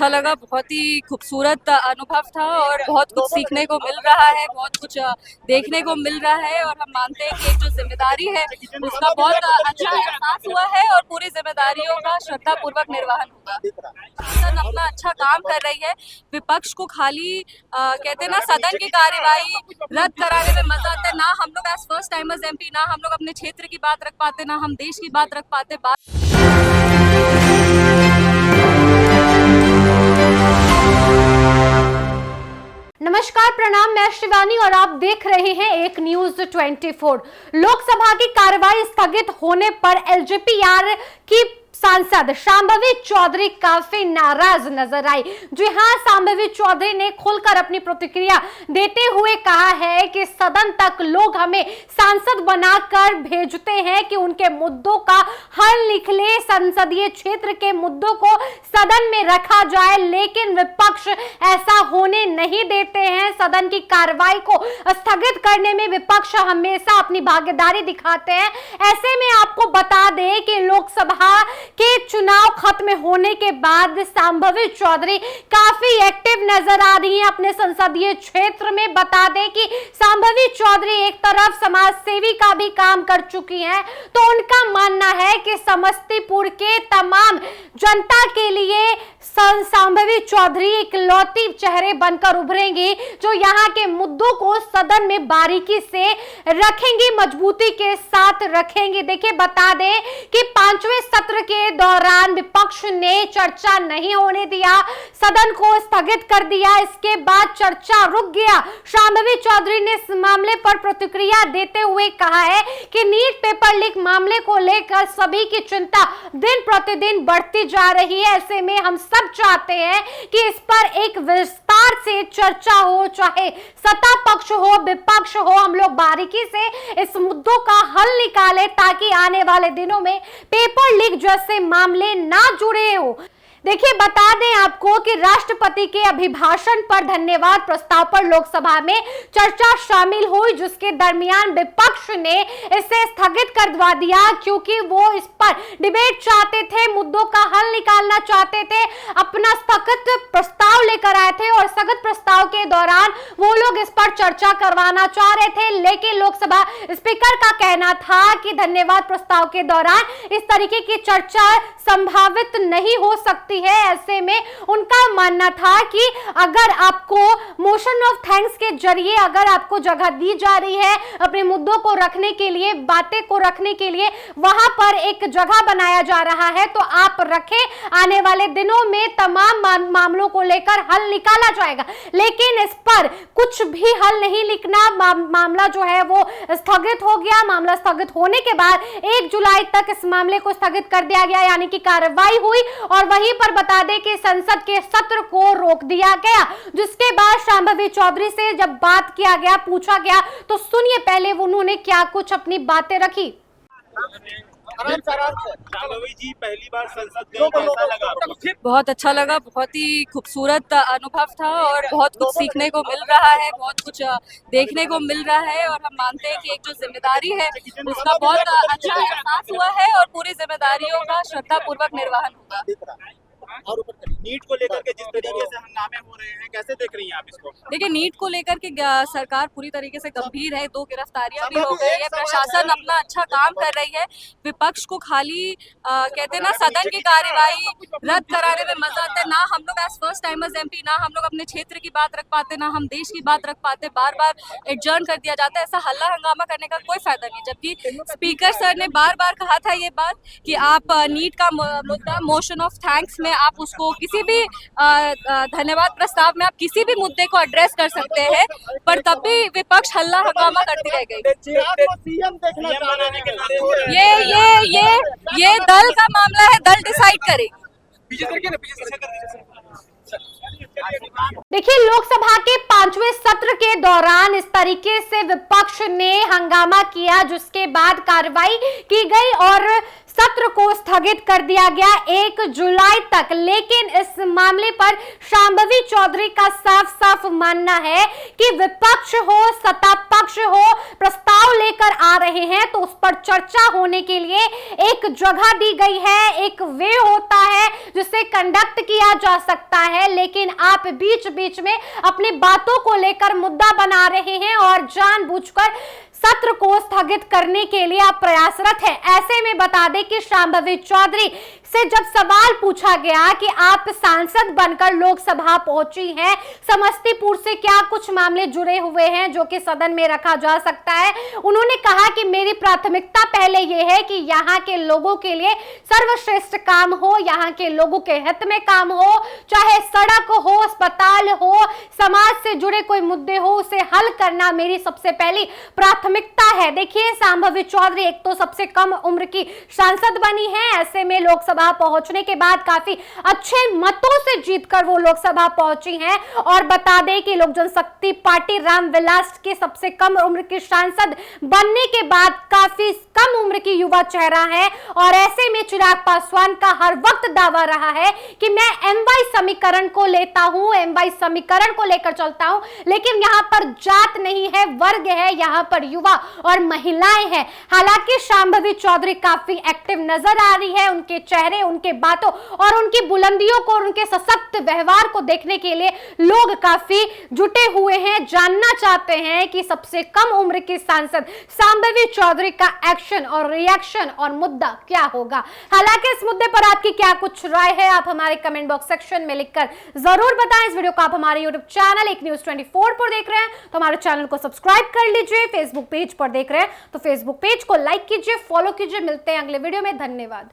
अच्छा लगा, बहुत ही खूबसूरत अनुभव था और बहुत कुछ सीखने को मिल रहा है, बहुत कुछ देखने को मिल रहा है और हम मानते हैं कि एक जो जिम्मेदारी है उसका बहुत अच्छा एहसास हुआ है और पूरी जिम्मेदारियों का श्रद्धापूर्वक निर्वहन होगा। शासन अपना अच्छा काम कर रही है, विपक्ष को खाली कहते हैं ना सदन की कार्यवाही रद्द कराने में मजा आता है। ना हम लोग एज फर्स्ट टाइमर्स एमपी, ना हम लोग अपने क्षेत्र की बात रख पाते, ना हम देश की बात रख पाते। नमस्कार, प्रणाम, मैं शिवानी और आप देख रहे हैं एक न्यूज 24। लोकसभा की कार्यवाही स्थगित होने पर एलजेपीआर की सांसद शांभवी चौधरी काफी नाराज नजर आई। जी हां, शांभवी चौधरी ने खुलकर अपनी प्रतिक्रिया देते हुए कहा है कि सदन तक लोग हमें सांसद बनाकर भेजते हैं कि उनके मुद्दों का हल निकले, संसदीय क्षेत्र के मुद्दों को सदन में रखा जाए, लेकिन विपक्ष ऐसा होने नहीं देते हैं। सदन की कार्रवाई को स्थगित करने में विपक्ष हमेशा अपनी भागीदारी दिखाते हैं। ऐसे में आपको बता दें कि लोकसभा के चुनाव खत्म होने के बाद शांभवी चौधरी काफी एक्टिव नजर आ रही हैं अपने संसदीय क्षेत्र में। बता दें कि शांभवी चौधरी एक तरफ समाज सेवी का भी काम कर चुकी हैं, तो उनका मानना है कि समस्तीपुर के तमाम जनता के लिए शांभवी चौधरी इकलौती चेहरे बनकर उभरेंगी जो यहाँ के मुद्दों को सदन में बारीकी से रखेंगी, मजबूती के साथ रखेंगी। देखिए, बता दें कि 5वें सत्र के दौरान विपक्ष ने चर्चा नहीं होने दिया, सदन को स्थगित कर दिया। इसके बाद चर्चा रुक गया। शांभवी चौधरी ने इस मामले पर प्रतिक्रिया देते हुए कहा है कि नीट पेपर लीक मामले को लेकर सभी की चिंता दिन प्रतिदिन बढ़ती जा रही है। ऐसे में हम सब चाहते हैं कि इस पर एक विस्तार से चर्चा हो, चाहे सत्ता पक्ष हो विपक्ष हो, हम लोग बारीकी से इस मुद्दों का हल निकालें ताकि आने वाले दिनों में पेपर लीक जैसे मामले ना जुड़े हो। देखिए, बता दें आपको कि राष्ट्रपति के अभिभाषण पर धन्यवाद प्रस्ताव पर लोकसभा में चर्चा शामिल हुई, जिसके दरमियान विपक्ष ने इसे स्थगित करवा दिया क्योंकि वो इस पर डिबेट चाहते थे, मुद्दों का हल निकालना चाहते थे, अपना स्थगित प्रस्ताव लेकर आए थे और स्थगित प्रस्ताव के दौरान वो लोग इस पर चर्चा करवाना चाह रहे थे। लेकिन लोकसभा स्पीकर का कहना था कि धन्यवाद प्रस्ताव के दौरान इस तरीके की चर्चा संभावित नहीं हो सकती है। ऐसे में उनका मानना था कि अगर आपको मोशन ऑफ थैंक्स के जरिए अगर आपको जगह दी जा रही है अपने मुद्दों को रखने के लिए, बातें को रखने के लिए, वहां पर एक जगह बनाया जा रहा है, तो आप रखें। आने वाले दिनों में तमाम मामलों को लेकर हल निकाला जाएगा, लेकिन इस पर कुछ भी हल नहीं लिखना। मामला जो है वो स्थगित हो गया। मामला स्थगित होने के बाद 1 जुलाई तक इस मामले को स्थगित कर दिया गया, यानी कि कार्रवाई हुई और वहीं पर बता दें कि संसद के सत्र को रोक दिया गया। जिसके बाद शांभवी चौधरी से जब बात किया गया, पूछा गया, तो सुनिए पहले उन्होंने क्या कुछ अपनी बातें रखी। शांभवी जी, पहली बार संसद गए, कैसा लगा? बहुत अच्छा लगा, बहुत ही खूबसूरत अनुभव था और बहुत कुछ सीखने को मिल रहा है, बहुत कुछ देखने को मिल रहा है और हम मानते हैं कि एक जो जिम्मेदारी है उसका बहुत अच्छा एहसास हुआ है और पूरी जिम्मेदारियों का श्रद्धापूर्वक निर्वहन होगा। और नीट को लेकर के जिस तरीके से हंगामे हो रहे हैं, कैसे देख रही हैं आप इसको? देखिए, नीट को लेकर के सरकार पूरी तरीके से गंभीर है, 2 गिरफ्तारियां भी हो गई है, प्रशासन अपना अच्छा काम कर रही है, विपक्ष को खाली कहते हैं ना सदन की कार्यवाही रद्द कराने में मजा आता है। ना हम लोग एज फर्स्ट टाइमर्स एमपी, ना हम लोग अपने क्षेत्र की बात रख पाते, ना हम देश की बात रख पाते, बार बार एडजर्न कर दिया जाता है। ऐसा हल्ला हंगामा करने का कोई फायदा नहीं, जबकि स्पीकर सर ने बार बार कहा था ये बात कि आप नीट का मुद्दा मोशन ऑफ थैंक्स में आप उसको किसी भी धन्यवाद प्रस्ताव में आप किसी भी मुद्दे को एड्रेस कर सकते हैं, पर तब भी विपक्ष हल्ला हंगामा करती रह गई। ये दल का मामला है, दल डिसाइड करेगी। देखिए, लोकसभा के 5वें सत्र के दौरान इस तरीके से विपक्ष ने हंगामा किया, जिसके बाद कार्रवाई की गई और सत्र को स्थगित कर दिया गया 1 जुलाई तक। लेकिन इस मामले पर शांभवी चौधरी का साफ साफ मानना है कि विपक्ष हो सत्ता पक्ष हो, प्रस्ताव लेकर आ रहे हैं तो उस पर चर्चा होने के लिए एक जगह दी गई है, एक वे होता है जिसे कंडक्ट किया जा सकता है। लेकिन आप बीच बीच में अपनी बातों को लेकर मुद्दा बना रहे हैं और जानबूझकर सत्र को स्थगित करने के लिए आप प्रयासरत हैं। ऐसे में बता दें कि शांभवी चौधरी से जब सवाल पूछा गया कि आप सांसद बनकर लोकसभा पहुंची हैं, समस्तीपुर से क्या कुछ मामले जुड़े हुए हैं जो कि सदन में रखा जा सकता है, उन्होंने कहा कि मेरी प्राथमिकता पहले यह है कि यहाँ के लोगों के लिए सर्वश्रेष्ठ काम हो, यहाँ के लोगों के हित में काम हो, चाहे सड़क हो, अस्पताल हो, समाज से जुड़े कोई मुद्दे हो, उसे हल करना मेरी सबसे पहली प्राथमिकता है। देखिए, शांभवी चौधरी एक तो सबसे कम उम्र की सांसद बनी है, ऐसे में लोकसभा पहुंचने के बाद काफी अच्छे मतों से जीतकर वो लोकसभा पहुंची हैं। और बता दें कि लोक जनशक्ति पार्टी रामविलास के सबसे कम उम्र की सांसद बनने के बाद काफी कम उम्र की युवा चेहरा है। और ऐसे में चिराग पासवान का हर वक्त दावा रहा है कि मैं MY समीकरण को लेता हूं, MY समीकरण को लेकर चलता हूं, लेकिन यहां पर जात नहीं है, वर्ग है, यहां पर युवा और महिलाएं हैं। हालांकि शांभवी चौधरी काफी एक्टिव नजर आ रही है, उनके चेहरे, उनके बातों और उनकी बुलंदियों को और उनके सशक्त व्यवहार को देखने के लिए लोग काफी जुटे हुए हैं, जानना चाहते हैं कि सबसे कम उम्र की सांसद शांभवी चौधरी का एक्शन और रिएक्शन और मुद्दा क्या होगा। हालांकि इस मुद्दे पर आपकी क्या कुछ राय है, आप हमारे कमेंट बॉक्स सेक्शन में लिखकर जरूर बताएं। इस वीडियो को आप हमारे यूट्यूब चैनल एक न्यूज 24 पर देख रहे हैं तो हमारे चैनल को सब्सक्राइब कर लीजिए। फेसबुक पेज पर देख रहे हैं तो फेसबुक पेज को लाइक कीजिए, फॉलो कीजिए। मिलते हैं अगले वीडियो में, धन्यवाद।